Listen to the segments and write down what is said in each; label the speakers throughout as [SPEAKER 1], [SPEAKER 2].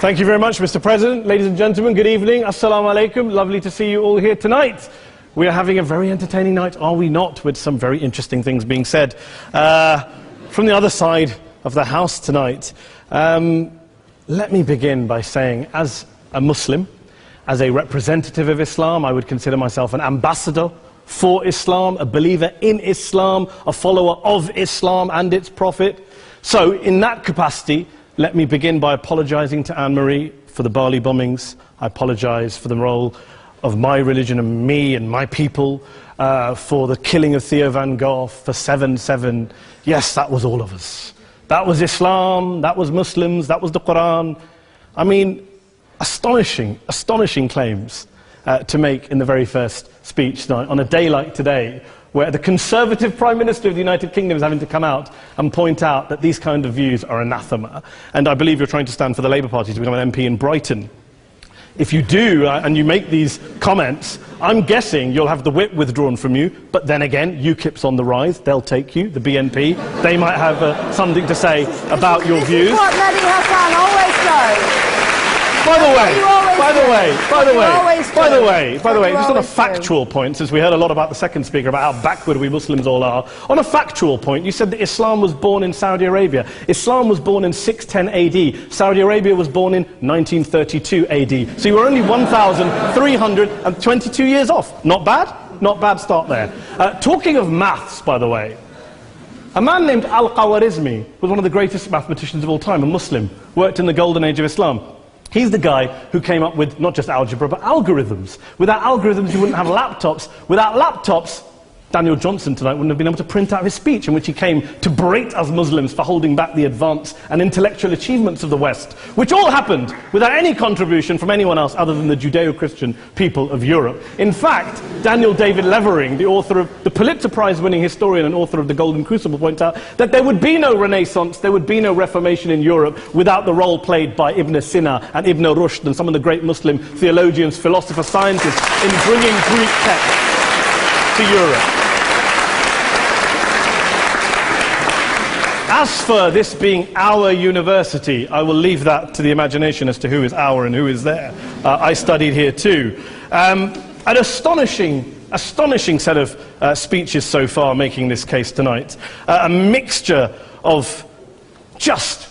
[SPEAKER 1] Thank you very much, Mr. President. Ladies and gentlemen, good evening. Assalamu alaikum. Lovely to see you all here tonight. We are having a very entertaining night, are we not, with some very interesting things being said from the other side of the house tonight. Let me begin by saying, as a Muslim, as a representative of Islam, I would consider myself an ambassador for Islam, a believer in Islam, a follower of Islam and its Prophet. So, in that capacity, let me begin by apologizing to Anne-Marie for the Bali bombings. I apologize for the role of my religion and me and my people, for the killing of Theo van Gogh, for 7/7. Yes, that was all of us. That was Islam, that was Muslims, that was the Quran. I mean, astonishing claims to make in the very first speech tonight, on a day like today, where the Conservative Prime Minister of the United Kingdom is having to come out and point out that these kind of views are anathema. And I believe you're trying to stand for the Labour Party to become an MP in Brighton. If you do, and you make these comments, I'm guessing you'll have the whip withdrawn from you, but then again, UKIP's on the rise, they'll take you, the BNP, they might have something to say about your views.
[SPEAKER 2] This is what Mehdi Hassan always does.
[SPEAKER 1] By the way, just on a factual point, since we heard a lot about the second speaker, about how backward we Muslims all are, on a factual point, you said that Islam was born in Saudi Arabia. Islam was born in 610 AD. Saudi Arabia was born in 1932 AD. So you were only 1,322 years off. Not bad? Not bad start there. Talking of maths, by the way, a man named Al-Khwarizmi was one of the greatest mathematicians of all time, a Muslim, worked in the golden age of Islam. He's the guy who came up with not just algebra, but algorithms. Without algorithms, you wouldn't have laptops. Without laptops, Daniel Johnson tonight wouldn't have been able to print out his speech in which he came to berate us Muslims for holding back the advance and intellectual achievements of the West, which all happened without any contribution from anyone else other than the Judeo-Christian people of Europe. In fact, Daniel David Levering, the author of the Pulitzer Prize-winning historian and author of The Golden Crucible, points out that there would be no Renaissance, there would be no Reformation in Europe without the role played by Ibn Sina and Ibn Rushd and some of the great Muslim theologians, philosophers, scientists in bringing Greek texts to Europe. As for this being our university, I will leave that to the imagination as to who is our and who is there. I studied here too. An astonishing set of speeches so far making this case tonight. A mixture of just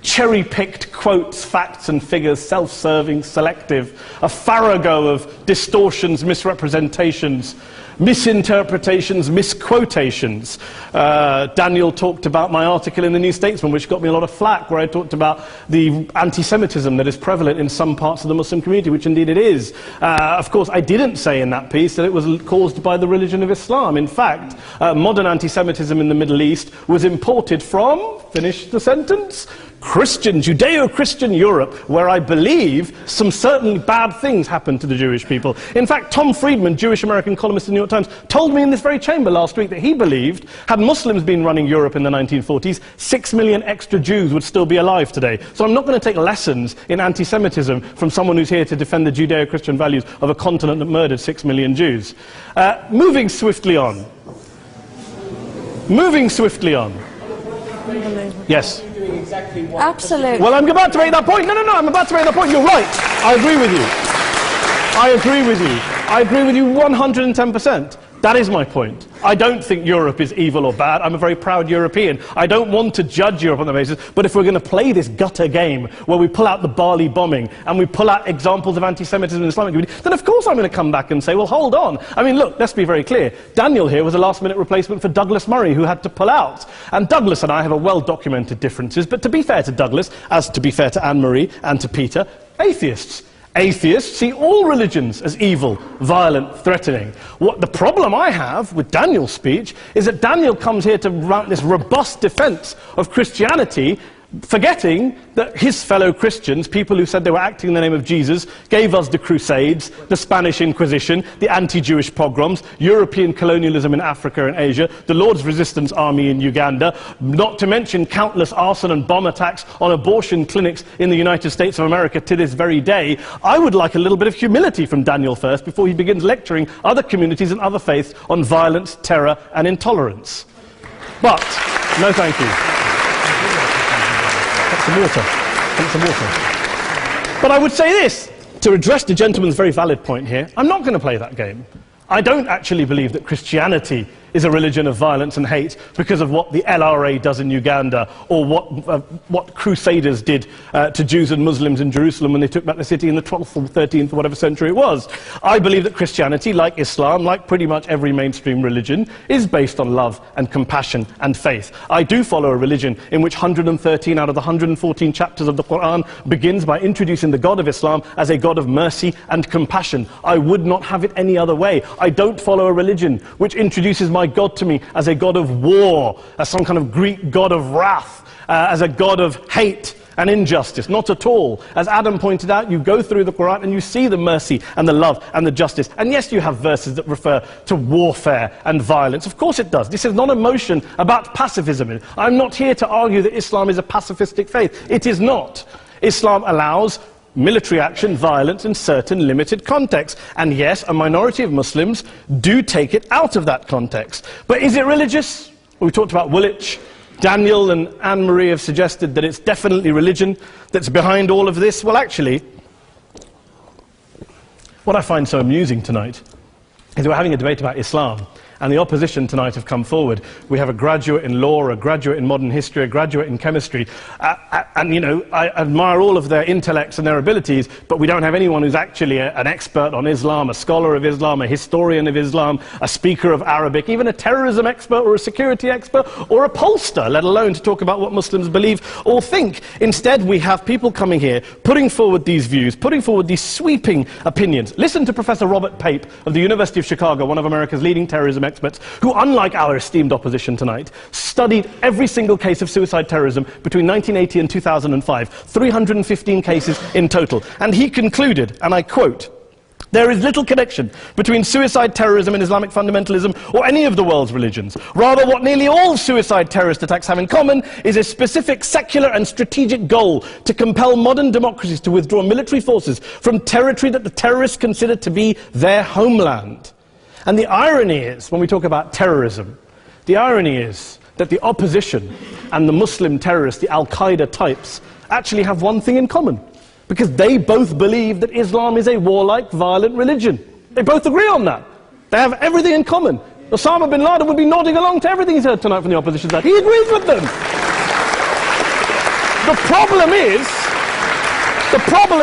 [SPEAKER 1] cherry-picked quotes, facts and figures, self-serving, selective, a farrago of distortions, misrepresentations, misinterpretations, misquotations. Daniel talked about my article in the New Statesman, which got me a lot of flack, where I talked about the anti-Semitism that is prevalent in some parts of the Muslim community, which indeed it is. Of course, I didn't say in that piece that it was caused by the religion of Islam. In fact, modern anti-Semitism in the Middle East was imported from, finish the sentence, Christian, Judeo-Christian Europe, where I believe some certainly bad things happened to the Jewish people. In fact, Tom Friedman, Jewish-American columnist in the New York Times, told me in this very chamber last week that he believed, had Muslims been running Europe in the 1940s, 6 million extra Jews would still be alive today. So I'm not going to take lessons in anti-Semitism from someone who's here to defend the Judeo-Christian values of a continent that murdered 6 million Jews. Moving swiftly on. Yes.
[SPEAKER 2] Absolutely.
[SPEAKER 1] Well, I'm about to make that point. No, I'm about to make that point. You're right. I agree with you. I agree with you 110%. That is my point. I don't think Europe is evil or bad. I'm a very proud European. I don't want to judge Europe on that basis, but if we're going to play this gutter game where we pull out the Bali bombing and we pull out examples of anti-Semitism in the Islamic community, then of course I'm going to come back and say, well, hold on. I mean, look, let's be very clear. Daniel here was a last-minute replacement for Douglas Murray, who had to pull out. And Douglas and I have a well-documented differences, but to be fair to Douglas, as to be fair to Anne-Marie and to Peter, atheists. Atheists see all religions as evil, violent, threatening. What the problem I have with Daniel's speech is that Daniel comes here to run this robust defense of Christianity, forgetting that his fellow Christians, people who said they were acting in the name of Jesus, gave us the Crusades, the Spanish Inquisition, the anti-Jewish pogroms, European colonialism in Africa and Asia, the Lord's Resistance Army in Uganda, not to mention countless arson and bomb attacks on abortion clinics in the United States of America to this very day. I would like a little bit of humility from Daniel first before he begins lecturing other communities and other faiths on violence, terror and intolerance. But, no thank you. Some water. But I would say this, to address the gentleman's very valid point here, I'm not going to play that game. I don't actually believe that Christianity is a religion of violence and hate because of what the LRA does in Uganda or what Crusaders did to Jews and Muslims in Jerusalem when they took back the city in the 12th or 13th or whatever century it was. I believe that Christianity, like Islam, like pretty much every mainstream religion, is based on love and compassion and faith. I do follow a religion in which 113 out of the 114 chapters of the Quran begins by introducing the God of Islam as a God of mercy and compassion. I would not have it any other way. I don't follow a religion which introduces my God to me as a God of war, as some kind of Greek God of wrath, as a God of hate and injustice. Not at all. As Adam pointed out, you go through the Quran and you see the mercy and the love and the justice. And yes, you have verses that refer to warfare and violence. Of course it does. This is not a motion about pacifism. I'm not here to argue that Islam is a pacifistic faith. It is not. Islam allows military action, violence in certain limited contexts. And yes, a minority of Muslims do take it out of that context. But is it religious? We talked about Woolwich. Daniel and Anne-Marie have suggested that it's definitely religion that's behind all of this. Well, actually, what I find so amusing tonight is we're having a debate about Islam. And the opposition tonight have come forward. We have a graduate in law, a graduate in modern history, a graduate in chemistry. And, you know, I admire all of their intellects and their abilities, but we don't have anyone who's actually an expert on Islam, a scholar of Islam, a historian of Islam, a speaker of Arabic, even a terrorism expert or a security expert or a pollster, let alone to talk about what Muslims believe or think. Instead, we have people coming here, putting forward these views, putting forward these sweeping opinions. Listen to Professor Robert Pape of the University of Chicago, one of America's leading terrorism experts, who, unlike our esteemed opposition tonight, studied every single case of suicide terrorism between 1980 and 2005, 315 cases in total. And he concluded, and I quote, "There is little connection between suicide terrorism and Islamic fundamentalism or any of the world's religions. Rather, what nearly all suicide terrorist attacks have in common is a specific secular and strategic goal to compel modern democracies to withdraw military forces from territory that the terrorists consider to be their homeland." And the irony is, when we talk about terrorism, the irony is that the opposition and the Muslim terrorists, the Al-Qaeda types, actually have one thing in common. Because they both believe that Islam is a warlike, violent religion. They both agree on that. They have everything in common. Osama bin Laden would be nodding along to everything he's heard tonight from the opposition side. He agrees with them. The problem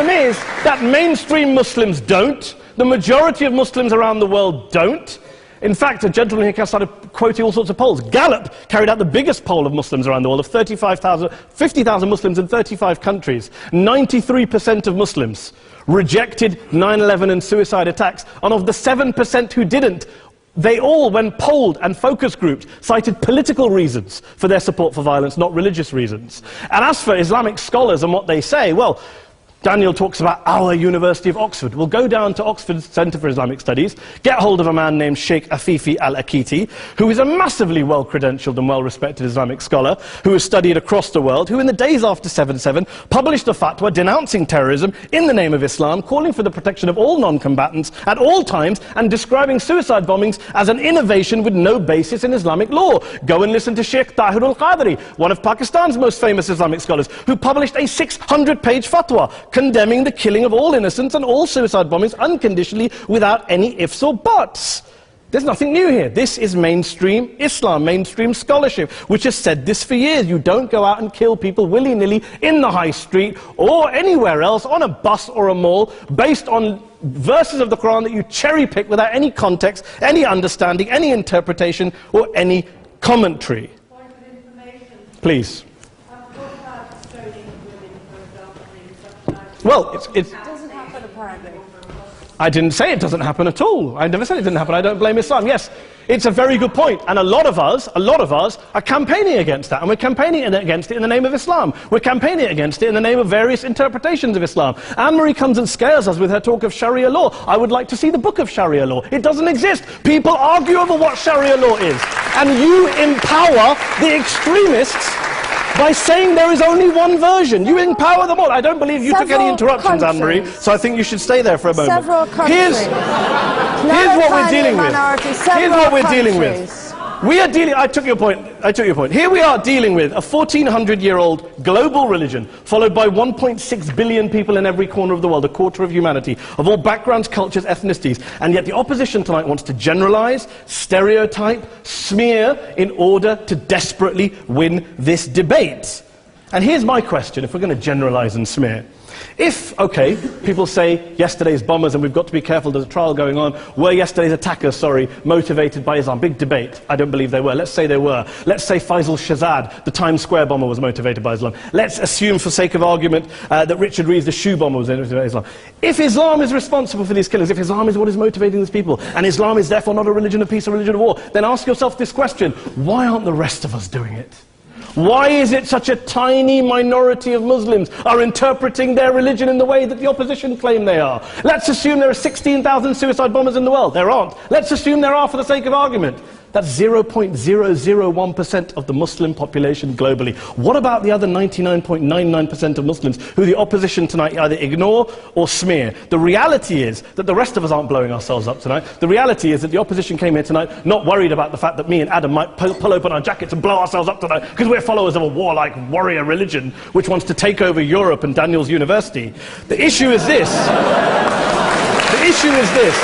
[SPEAKER 1] is that mainstream Muslims don't. The majority of Muslims around the world don't. In fact, a gentleman here started quoting all sorts of polls. Gallup carried out the biggest poll of Muslims around the world, of 50,000 Muslims in 35 countries. 93% of Muslims rejected 9/11 and suicide attacks, and of the 7% who didn't, they all, when polled and focus grouped, cited political reasons for their support for violence, not religious reasons. And as for Islamic scholars and what they say, well, Daniel talks about our University of Oxford. We'll go down to Oxford's Centre for Islamic Studies, get hold of a man named Sheikh Afifi al-Akiti, who is a massively well-credentialed and well-respected Islamic scholar, who has studied across the world, who in the days after 7/7 published a fatwa denouncing terrorism in the name of Islam, calling for the protection of all non-combatants at all times, and describing suicide bombings as an innovation with no basis in Islamic law. Go and listen to Sheikh Tahir al-Qadri, one of Pakistan's most famous Islamic scholars, who published a 600-page fatwa condemning the killing of all innocents and all suicide bombings unconditionally without any ifs or buts. There's nothing new here. This is mainstream Islam, mainstream scholarship, which has said this for years. You don't go out and kill people willy-nilly in the high street or anywhere else, on a bus or a mall, based on verses of the Quran that you cherry-pick without any context, any understanding, any interpretation, or any commentary.
[SPEAKER 2] Point of information.
[SPEAKER 1] Please. Well, it
[SPEAKER 2] doesn't happen apparently.
[SPEAKER 1] I didn't say it doesn't happen at all. I never said it didn't happen. I don't blame Islam. Yes, it's a very good point. And a lot of us are campaigning against that. And we're campaigning against it in the name of Islam. We're campaigning against it in the name of various interpretations of Islam. Anne-Marie comes and scares us with her talk of Sharia law. I would like to see the book of Sharia law. It doesn't exist. People argue over what Sharia law is. And you empower the extremists by saying there is only one version. You empower them all. I don't believe you took any interruptions, Anne-Marie, so I think you should stay there for a moment.
[SPEAKER 2] Several countries.
[SPEAKER 1] Here's what we're dealing with. Here's what we're dealing with. We are dealing, I took your point. Here we are dealing with a 1400-year-old global religion followed by 1.6 billion people in every corner of the world, a quarter of humanity, of all backgrounds, cultures, ethnicities. And yet the opposition tonight wants to generalize, stereotype, smear in order to desperately win this debate. And here's my question, if we're going to generalize and smear. If, okay, people say yesterday's bombers, and we've got to be careful, there's a trial going on, were yesterday's attackers, motivated by Islam? Big debate. I don't believe they were. Let's say they were. Let's say Faisal Shahzad, the Times Square bomber, was motivated by Islam. Let's assume, for sake of argument, that Richard Reeves, the shoe bomber, was motivated by Islam. If Islam is responsible for these killings, if Islam is what is motivating these people, and Islam is therefore not a religion of peace, a religion of war, then ask yourself this question: why aren't the rest of us doing it? Why is it such a tiny minority of Muslims are interpreting their religion in the way that the opposition claim they are? Let's assume there are 16,000 suicide bombers in the world. There aren't. Let's assume there are for the sake of argument. That's 0.001% of the Muslim population globally. What about the other 99.99% of Muslims who the opposition tonight either ignore or smear? The reality is that the rest of us aren't blowing ourselves up tonight. The reality is that the opposition came here tonight not worried about the fact that me and Adam might pull open our jackets and blow ourselves up tonight because we're followers of a warlike warrior religion which wants to take over Europe and Daniel's university. The issue is this. The issue is this.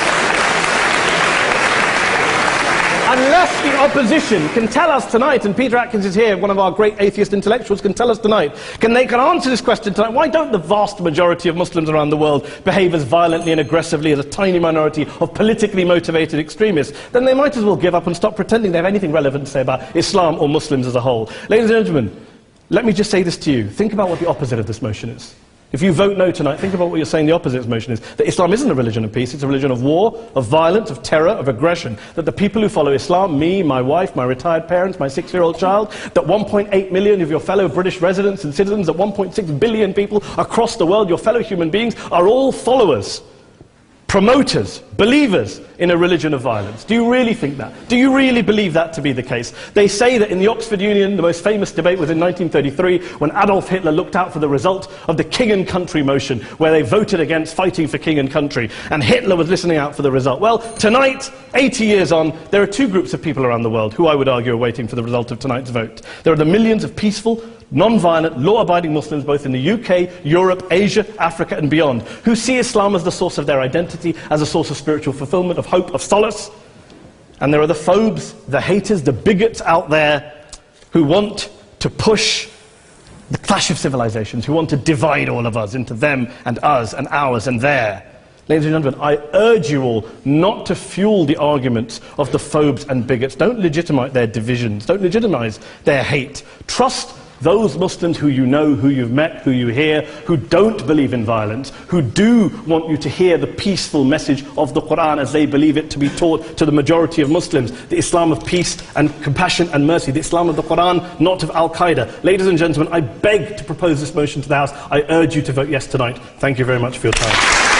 [SPEAKER 1] Unless the opposition can tell us tonight, and Peter Atkins is here, one of our great atheist intellectuals, can tell us tonight, can answer this question tonight: why don't the vast majority of Muslims around the world behave as violently and aggressively as a tiny minority of politically motivated extremists? Then they might as well give up and stop pretending they have anything relevant to say about Islam or Muslims as a whole. Ladies and gentlemen, let me just say this to you. Think about what the opposite of this motion is. If you vote no tonight, think about what you're saying the opposite of this motion is. That Islam isn't a religion of peace, it's a religion of war, of violence, of terror, of aggression. That the people who follow Islam, me, my wife, my retired parents, my 6-year-old child, that 1.8 million of your fellow British residents and citizens, that 1.6 billion people across the world, your fellow human beings, are all followers, promoters, believers in a religion of violence. Do you really think that? Do you really believe that to be the case? They say that in the Oxford Union, the most famous debate was in 1933, when Adolf Hitler looked out for the result of the King and Country motion, where they voted against fighting for King and Country, and Hitler was listening out for the result. Well, tonight, 80 years on, there are two groups of people around the world who I would argue are waiting for the result of tonight's vote. There are the millions of peaceful, non-violent, law-abiding Muslims both in the UK, Europe, Asia, Africa and beyond, who see Islam as the source of their identity, as a source of spiritual fulfillment, of hope, of solace. And there are the phobes, the haters, the bigots out there who want to push the clash of civilizations, who want to divide all of us into them and us and ours and their. Ladies and gentlemen, I urge you all not to fuel the arguments of the phobes and bigots. Don't legitimize their divisions. Don't legitimize their hate. Trust those Muslims who you know, who you've met, who you hear, who don't believe in violence, who do want you to hear the peaceful message of the Quran as they believe it to be taught to the majority of Muslims, the Islam of peace and compassion and mercy, the Islam of the Quran, not of Al-Qaeda. Ladies and gentlemen, I beg to propose this motion to the House. I urge you to vote yes tonight. Thank you very much for your time.